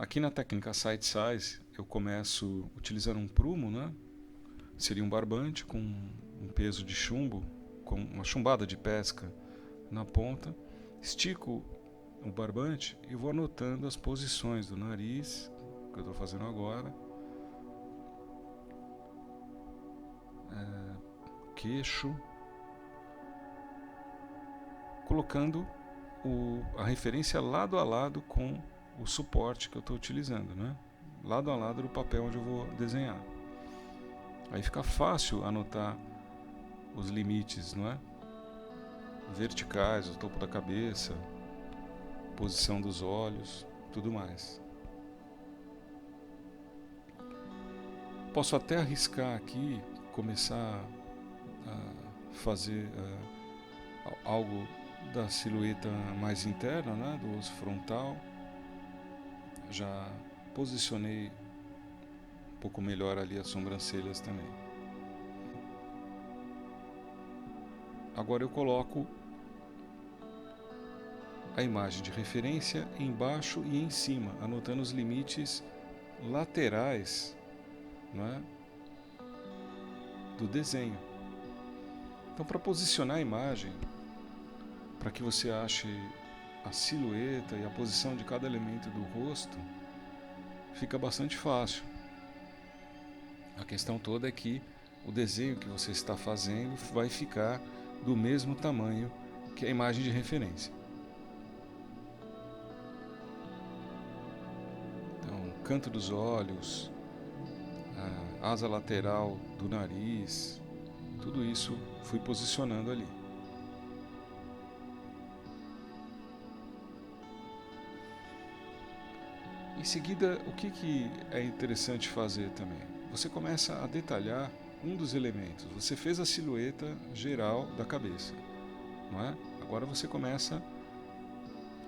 Aqui na técnica Side Size, eu começo utilizando um prumo, né? Seria um barbante com um peso de chumbo, com uma chumbada de pesca na ponta. Estico o barbante e vou anotando as posições do nariz, que eu estou fazendo agora, queixo, colocando a referência lado a lado com o suporte que eu estou utilizando, né? Lado a lado do papel onde eu vou desenhar. Aí fica fácil anotar os limites, não é? Verticais, o topo da cabeça, posição dos olhos, tudo mais. Posso até arriscar aqui, começar a fazer algo da silhueta mais interna, né, do osso frontal. Já posicionei um pouco melhor ali as sobrancelhas também. Agora eu coloco a imagem de referência embaixo e em cima, anotando os limites laterais, não é, do desenho. Então, para posicionar a imagem, para que você ache a silhueta e a posição de cada elemento do rosto, fica bastante fácil. A questão toda é que o desenho que você está fazendo vai ficar do mesmo tamanho que a imagem de referência. Então, canto dos olhos, a asa lateral do nariz, tudo isso fui posicionando ali. Em seguida, o que é interessante fazer também? Você começa a detalhar um dos elementos. Você fez a silhueta geral da cabeça, não é? Agora você começa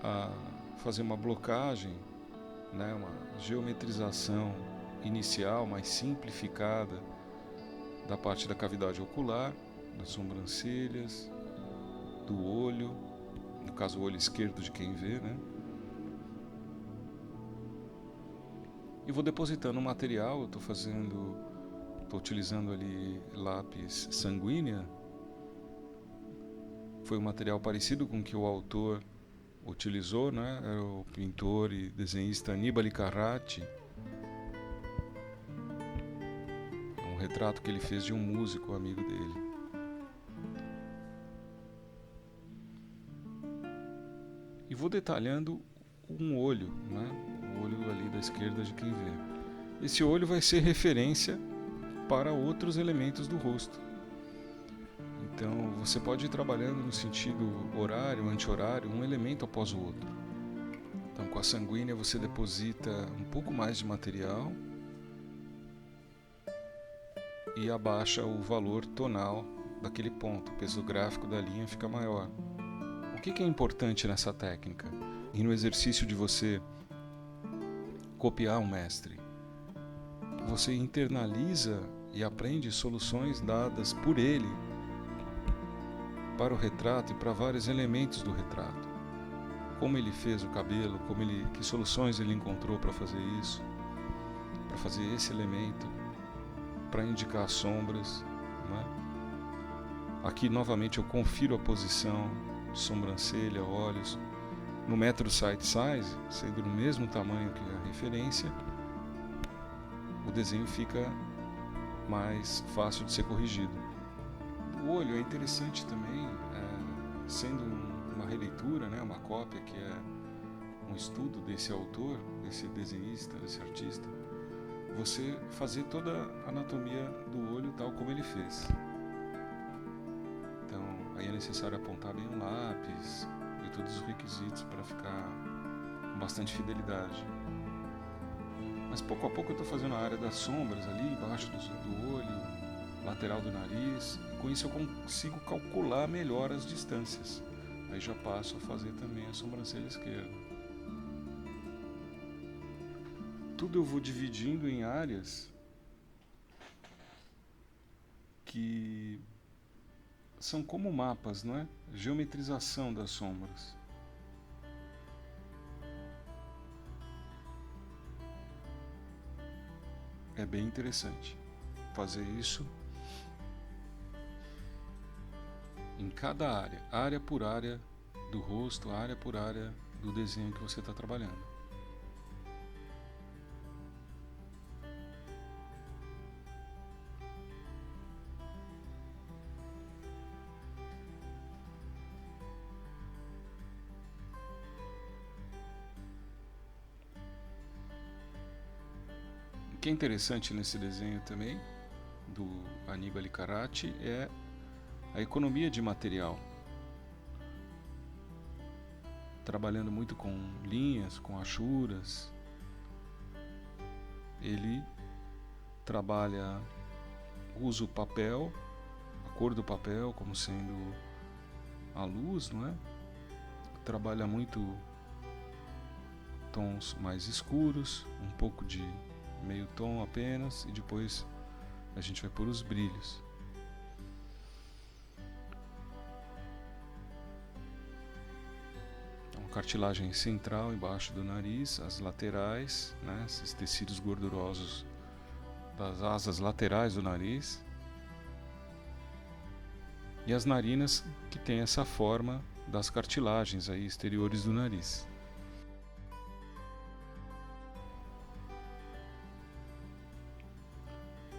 a fazer uma blocagem, né, uma geometrização inicial, mais simplificada da parte da cavidade ocular, das sobrancelhas, do olho, no caso o olho esquerdo de quem vê, né? E vou depositando o material, estou utilizando ali lápis sanguínea. Foi um material parecido com o que o autor utilizou, né? Era o pintor e desenhista Annibale Carracci. Um retrato que ele fez de um músico amigo dele. E vou detalhando um olho, né? O olho ali da esquerda de quem vê. Esse olho vai ser referência para outros elementos do rosto. Então você pode ir trabalhando no sentido horário, anti-horário, um elemento após o outro. Então com a sanguínea você deposita um pouco mais de material e abaixa o valor tonal daquele ponto, o peso gráfico da linha fica maior. O que é importante nessa técnica? E no exercício de você copiar um mestre, você internaliza e aprende soluções dadas por ele para o retrato e para vários elementos do retrato. Como ele fez o cabelo, que soluções ele encontrou para fazer isso, para fazer esse elemento, para indicar sombras, não é? Aqui novamente eu confiro a posição de sobrancelha, olhos, no método Side Size, sendo do mesmo tamanho que a referência, o desenho fica mais fácil de ser corrigido. O olho é interessante também, sendo uma releitura, né, uma cópia que é um estudo desse autor, desse desenhista, desse artista, você fazer toda a anatomia do olho tal como ele fez. Então, aí é necessário apontar bem o lápis e todos os requisitos para ficar com bastante fidelidade. Mas pouco a pouco eu estou fazendo a área das sombras ali, embaixo do olho, lateral do nariz. Com isso eu consigo calcular melhor as distâncias. Aí já passo a fazer também a sobrancelha esquerda. Tudo eu vou dividindo em áreas que são como mapas, não é? Geometrização das sombras. é bem interessante fazer isso em cada área, área por área do rosto, área por área do desenho que você está trabalhando. O que é interessante nesse desenho também, do Aníbal Carracci, é a economia de material. Trabalhando muito com linhas, com achuras, ele usa o papel, a cor do papel como sendo a luz, não é? Trabalha muito tons mais escuros, um pouco de meio tom apenas, e depois a gente vai pôr os brilhos. Uma cartilagem central embaixo do nariz, as laterais, né, esses tecidos gordurosos das asas laterais do nariz, e as narinas que tem essa forma das cartilagens aí exteriores do nariz.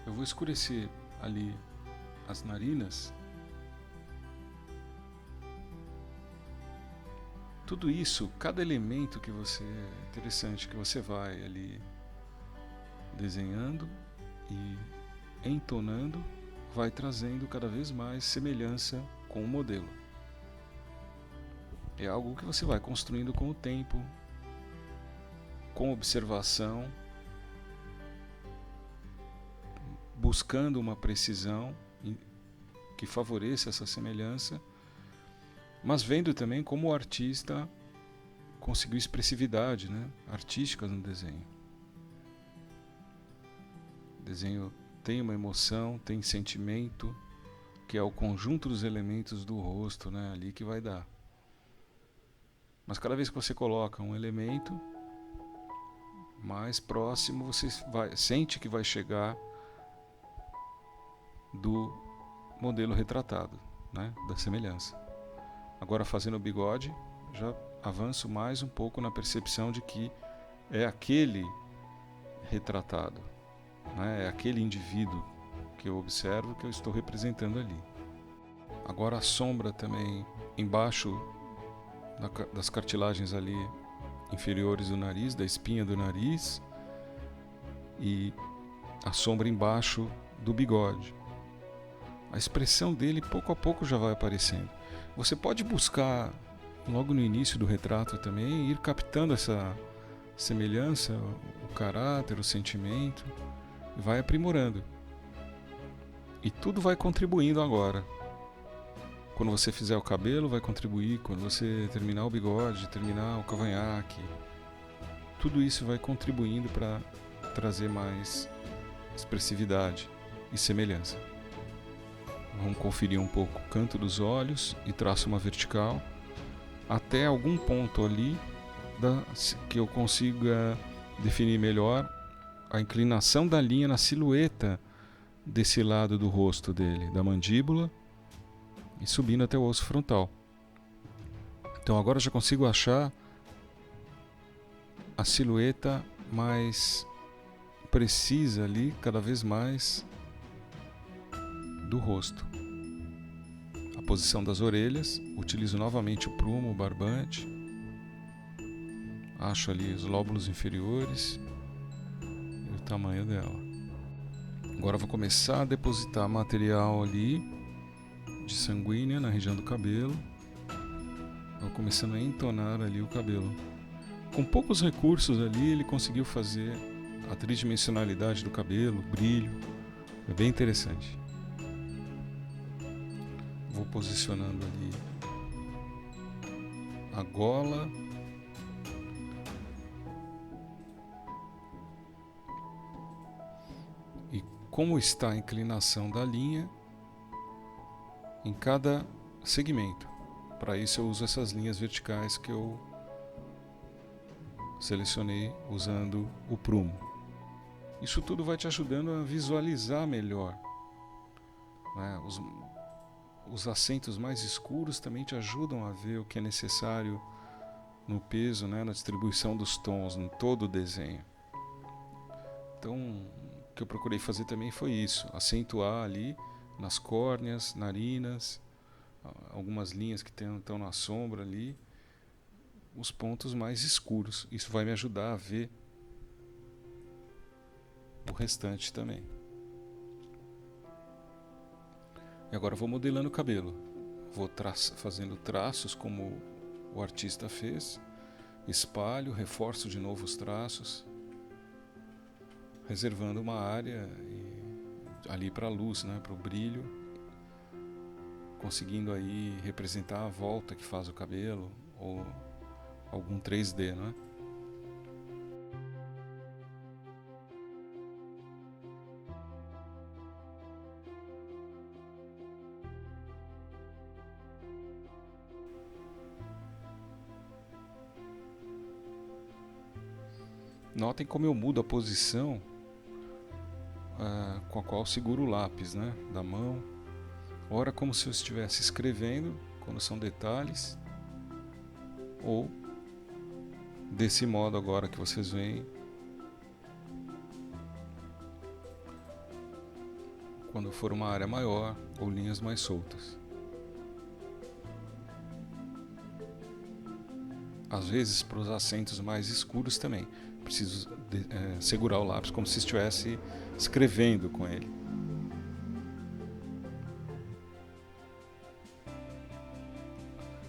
Eu vou escurecer ali as narinas. Tudo isso, cada elemento que você interessante que você vai ali desenhando e entonando, vai trazendo cada vez mais semelhança com o modelo. É algo que você vai construindo com o tempo, com observação, buscando uma precisão que favoreça essa semelhança, mas vendo também como o artista conseguiu expressividade, né, artística no desenho. O desenho tem uma emoção, tem sentimento, que é o conjunto dos elementos do rosto, né, ali que vai dar. Mas cada vez que você coloca um elemento mais próximo, você sente que vai chegar do modelo retratado, né, da semelhança. Agora, fazendo o bigode, já avanço mais um pouco na percepção de que é aquele retratado, né, é aquele indivíduo que eu observo, que eu estou representando ali. Agora a sombra também embaixo das cartilagens ali inferiores do nariz, da espinha do nariz, e a sombra embaixo do bigode. A expressão dele pouco a pouco já vai aparecendo. Você pode buscar logo no início do retrato também, ir captando essa semelhança, o caráter, o sentimento, e vai aprimorando. E tudo vai contribuindo agora. Quando você fizer o cabelo, vai contribuir. Quando você terminar o bigode, terminar o cavanhaque, tudo isso vai contribuindo para trazer mais expressividade e semelhança. Vamos conferir um pouco o canto dos olhos e traço uma vertical até algum ponto ali que eu consiga definir melhor a inclinação da linha na silhueta desse lado do rosto dele, da mandíbula, e subindo até o osso frontal. Então agora eu já consigo achar a silhueta mais precisa ali, cada vez mais, do rosto. A posição das orelhas, utilizo novamente o prumo, o barbante, acho ali os lóbulos inferiores e o tamanho dela. Agora vou começar a depositar material ali de sanguínea na região do cabelo. Vou começando a entonar ali o cabelo. Com poucos recursos ali ele conseguiu fazer a tridimensionalidade do cabelo, o brilho, é bem interessante. Vou posicionando ali a gola, e como está a inclinação da linha em cada segmento. Para isso eu uso essas linhas verticais que eu selecionei usando o prumo. Isso tudo vai te ajudando a visualizar melhor, né? Os acentos mais escuros também te ajudam a ver o que é necessário no peso, né? Na distribuição dos tons, em todo o desenho. Então, o que eu procurei fazer também foi isso, acentuar ali nas córneas, narinas, algumas linhas que estão na sombra ali, os pontos mais escuros. Isso vai me ajudar a ver o restante também. E agora eu vou modelando o cabelo. Vou fazendo traços como o artista fez, espalho, reforço de novo os traços, reservando uma área ali para a luz, né, para o brilho, conseguindo aí representar a volta que faz o cabelo ou algum 3D, né? Notem como eu mudo a posição com a qual seguro o lápis, né, da mão. Ora como se eu estivesse escrevendo, quando são detalhes, ou desse modo agora que vocês veem, quando for uma área maior ou linhas mais soltas. Às vezes, para os acentos mais escuros também, preciso segurar o lápis como se estivesse escrevendo com ele.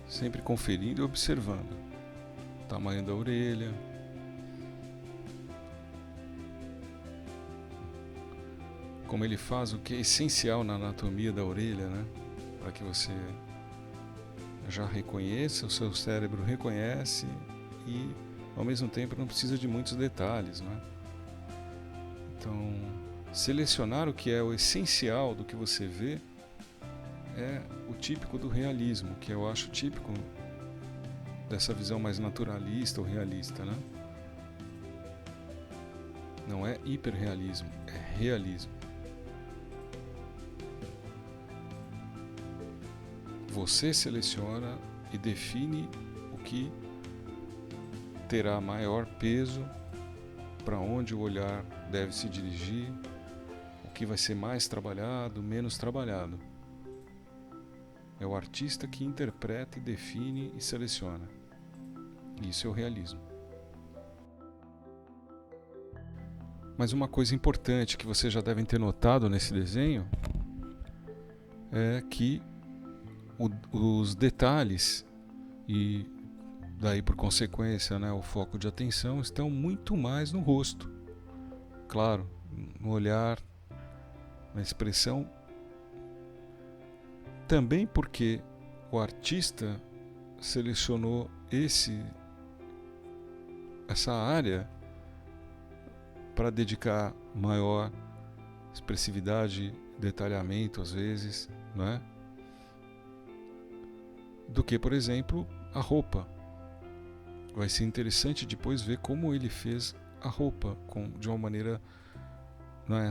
Sempre conferindo e observando o tamanho da orelha, como ele faz o que é essencial na anatomia da orelha, né? Para que você já reconheça, o seu cérebro reconhece e ao mesmo tempo não precisa de muitos detalhes, né? Então, selecionar o que é o essencial do que você vê é o típico do realismo, que eu acho típico dessa visão mais naturalista ou realista, né? Não é hiperrealismo, é realismo. Você seleciona e define o que terá maior peso, para onde o olhar deve se dirigir, o que vai ser mais trabalhado, menos trabalhado. É o artista que interpreta e define e seleciona. Isso é o realismo. Mas uma coisa importante que vocês já devem ter notado nesse desenho é que os detalhes e daí por consequência, né, o foco de atenção estão muito mais no rosto. Claro, no olhar, na expressão. Também porque o artista selecionou essa área para dedicar maior expressividade, detalhamento às vezes, não é? Do que, por exemplo, a roupa. Vai ser interessante depois ver como ele fez a roupa de uma maneira, não é,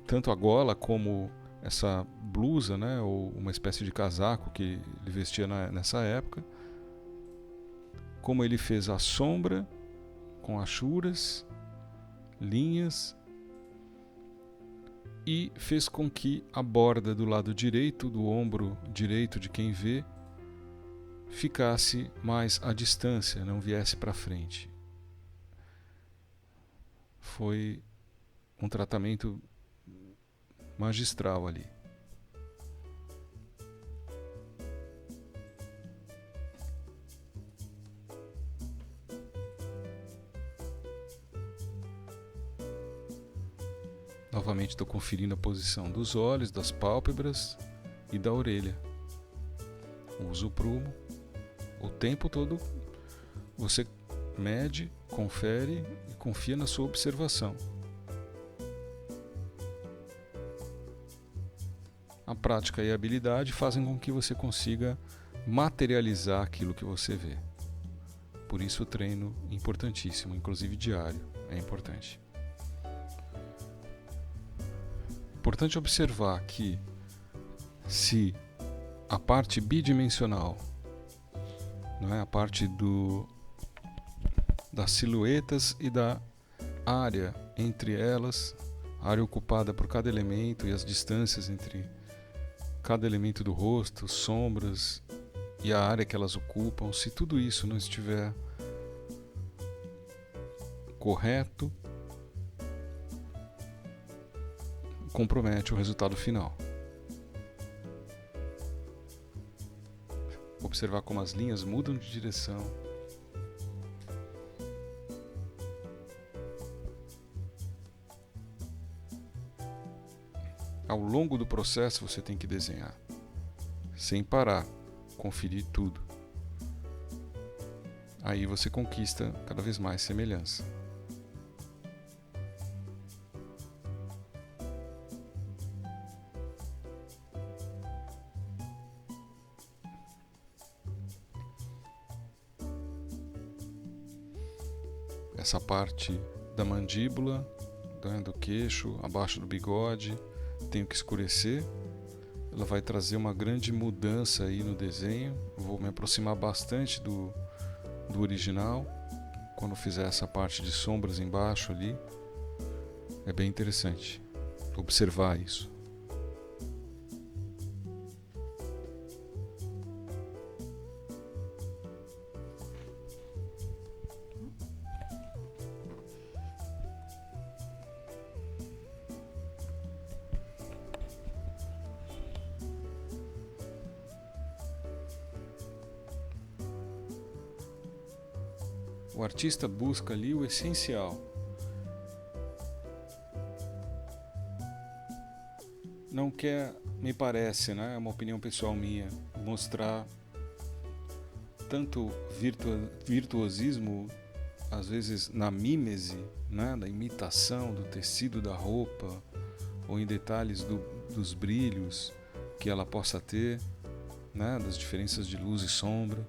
tanto a gola como essa blusa, né, ou uma espécie de casaco que ele vestia nessa época, como ele fez a sombra com achuras, linhas, e fez com que a borda do lado direito, do ombro direito de quem vê, ficasse mais à distância, não viesse para frente. Foi um tratamento magistral ali. Novamente estou conferindo a posição dos olhos, das pálpebras e da orelha. Uso o prumo. O tempo todo você mede, confere e confia na sua observação. A prática e a habilidade fazem com que você consiga materializar aquilo que você vê. Por isso o treino é importantíssimo, inclusive diário, é importante. importante observar que se a parte bidimensional, não é, a parte das silhuetas e da área entre elas, a área ocupada por cada elemento e as distâncias entre cada elemento do rosto, sombras e a área que elas ocupam, se tudo isso não estiver correto, compromete o resultado final. Observar como as linhas mudam de direção. Ao longo do processo você tem que desenhar, sem parar, conferir tudo. Aí você conquista cada vez mais semelhança. Essa parte da mandíbula, do queixo, abaixo do bigode, tenho que escurecer. Ela vai trazer uma grande mudança aí no desenho. Vou me aproximar bastante do original quando fizer essa parte de sombras embaixo ali. É bem interessante observar isso. O artista busca ali o essencial. Não quer, me parece, né, é uma opinião pessoal minha, mostrar tanto virtuosismo, às vezes na mímese, né, da imitação do tecido da roupa, ou em detalhes dos brilhos que ela possa ter, né, das diferenças de luz e sombra,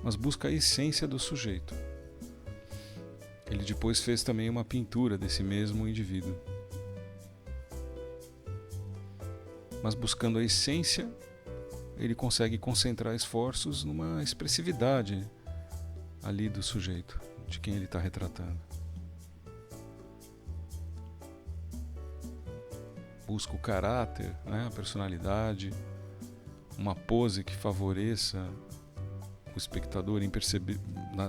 mas busca a essência do sujeito. Ele depois fez também uma pintura desse mesmo indivíduo. Mas buscando a essência, ele consegue concentrar esforços numa expressividade ali do sujeito, de quem ele está retratando. Busca o caráter, né, a personalidade, uma pose que favoreça o espectador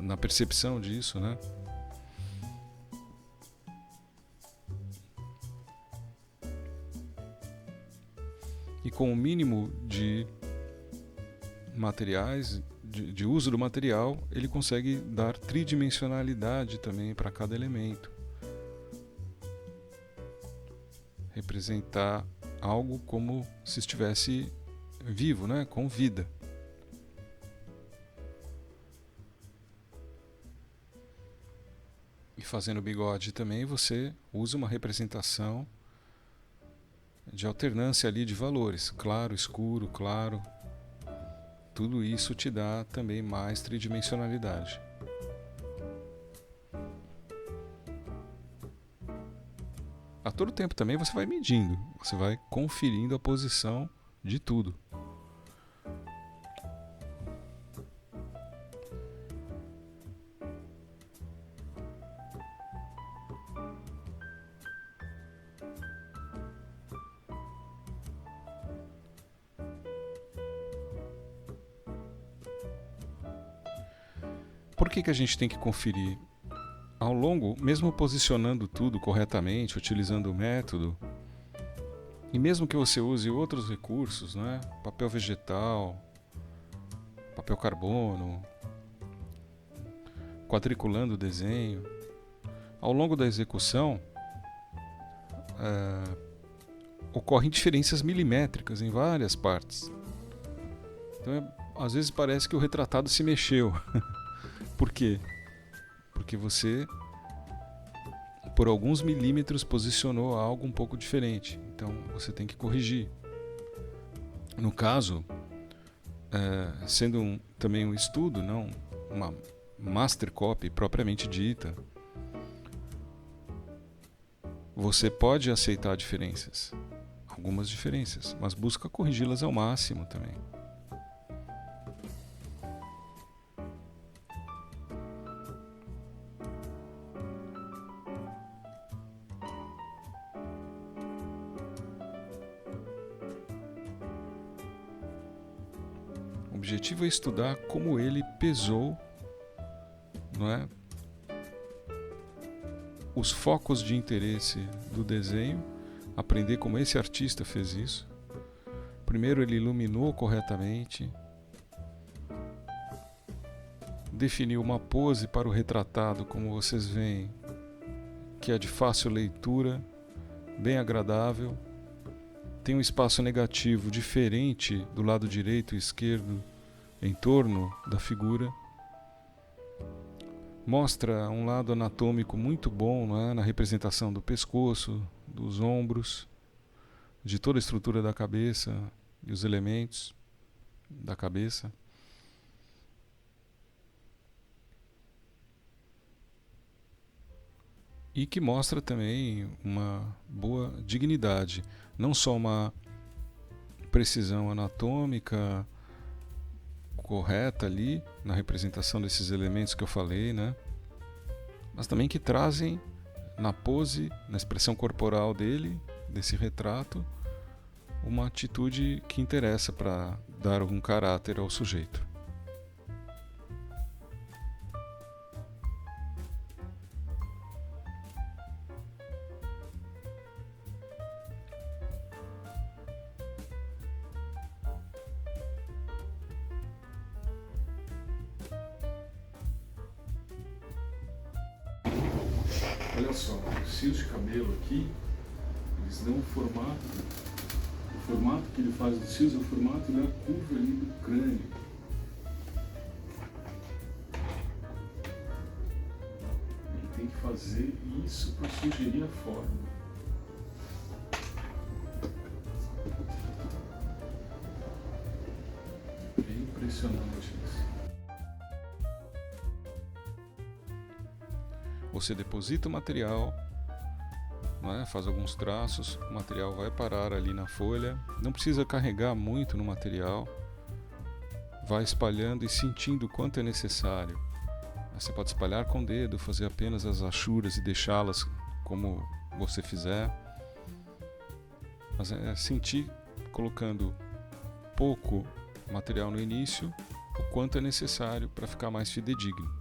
na percepção disso, né? E com o mínimo de materiais, de uso do material, ele consegue dar tridimensionalidade também para cada elemento. Representar algo como se estivesse vivo, né? Com vida. E fazendo bigode também, você usa uma representação de alternância ali de valores, claro, escuro, claro. Tudo isso te dá também mais tridimensionalidade. A todo tempo também você vai medindo, você vai conferindo a posição de tudo. Por que a gente tem que conferir? Ao longo, mesmo posicionando tudo corretamente, utilizando o método, e mesmo que você use outros recursos, né? Papel vegetal, papel carbono, quadriculando o desenho, ao longo da execução, ocorrem diferenças milimétricas em várias partes. Então, às vezes parece que o retratado se mexeu. Por quê? Porque você, por alguns milímetros, posicionou algo um pouco diferente. Então, você tem que corrigir. No caso, sendo também um estudo, não uma master copy propriamente dita, você pode aceitar diferenças. algumas diferenças, mas busca corrigi-las ao máximo também. O objetivo é estudar como ele pesou, não é, os focos de interesse do desenho, aprender como esse artista fez isso. Primeiro ele iluminou corretamente, definiu uma pose para o retratado, como vocês veem, que é de fácil leitura, bem agradável. Tem um espaço negativo diferente do lado direito e esquerdo em torno da figura. Mostra um lado anatômico muito bom, né, na representação do pescoço, dos ombros, de toda a estrutura da cabeça e os elementos da cabeça. E que mostra também uma boa dignidade, não só uma precisão anatômica correta ali na representação desses elementos que eu falei, né? Mas também que trazem na pose, na expressão corporal dele, desse retrato, uma atitude que interessa para dar algum caráter ao sujeito. Olha só, os fios de cabelo aqui, eles dão um formato. O formato que ele faz dos fios é o formato da curva ali do crânio. Ele tem que fazer isso para sugerir a forma. É impressionante isso. Você deposita o material, não é? Faz alguns traços, o material vai parar ali na folha, não precisa carregar muito no material, vai espalhando e sentindo o quanto é necessário. Você pode espalhar com o dedo, fazer apenas as achuras e deixá-las como você fizer, mas é sentir, colocando pouco material no início, o quanto é necessário para ficar mais fidedigno.